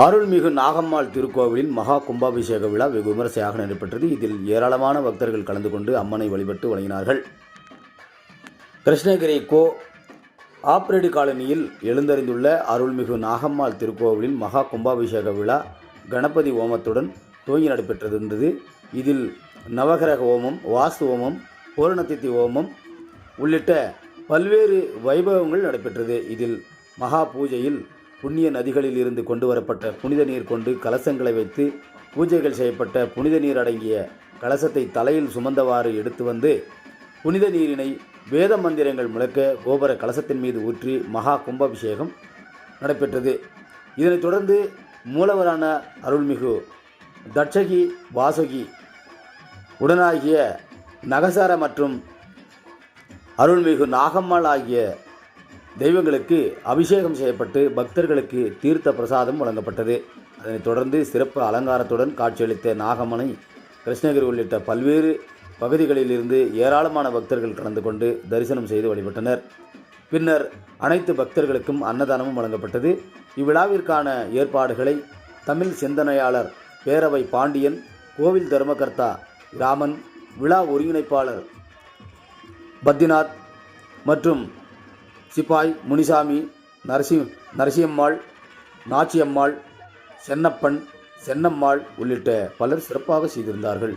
அருள்மிகு நாகம்மாள் திருக்கோவிலின் மகா கும்பாபிஷேக விழா வெகு விமரிசையாக நடைபெற்றது. இதில் ஏராளமான பக்தர்கள் கலந்து கொண்டு அம்மனை வழிபட்டு வழங்கினார்கள். கிருஷ்ணகிரி ஆப்ரேடி காலனியில் எழுந்தறிந்துள்ள அருள்மிகு நாகம்மாள் திருக்கோவிலின் மகா கும்பாபிஷேக விழா கணபதி ஹோமத்துடன் துவங்கி நடைபெற்றிருந்தது. இதில் நவகிரக ஹோமம், வாஸ்து ஹோமம், பூரணதித்தி ஹோமம் உள்ளிட்ட பல்வேறு வைபவங்கள் நடைபெற்றது. இதில் மகா பூஜையில் புண்ணிய நதிகளில் இருந்து கொண்டு வரப்பட்ட புனித நீர் கொண்டு கலசங்களை வைத்து பூஜைகள் செய்யப்பட்ட புனித நீர் அடங்கிய கலசத்தை தலையில் சுமந்தவாறு எடுத்து வந்து புனித நீரினை வேத மந்திரங்கள் முழக்க கோபுர கலசத்தின் மீது ஊற்றி மகா கும்பாபிஷேகம் நடைபெற்றது. இதனைத் தொடர்ந்து மூலவரான அருள்மிகு தட்சகி, வாசுகி உடனாகிய நகசார மற்றும் அருள்மிகு நாகம்மாள் ஆகிய தெய்வங்களுக்கு அபிஷேகம் செய்யப்பட்டு பக்தர்களுக்கு தீர்த்த பிரசாதம் வழங்கப்பட்டது. அதனைத் தொடர்ந்து சிறப்பு அலங்காரத்துடன் காட்சியளித்த நாகம்மனை கிருஷ்ணகிரி உள்ளிட்ட பல்வேறு பகுதிகளிலிருந்து ஏராளமான பக்தர்கள் கலந்து கொண்டு தரிசனம் செய்து வழிபட்டனர். பின்னர் அனைத்து பக்தர்களுக்கும் அன்னதானமும் வழங்கப்பட்டது. இவ்விழாவிற்கான ஏற்பாடுகளை தமிழ் சிந்தனையாளர் பேரவை பாண்டியன், கோவில் தர்மகர்த்தா ராமன், விழா ஒருங்கிணைப்பாளர் பத்ரிநாத் மற்றும் சிப்பாய் முனிசாமி, நரசிம்மம்மாள், நாச்சியம்மாள், சென்னப்பன், சென்னம்மாள் உள்ளிட்ட பலர் சிறப்பாக செய்திருந்தார்கள்.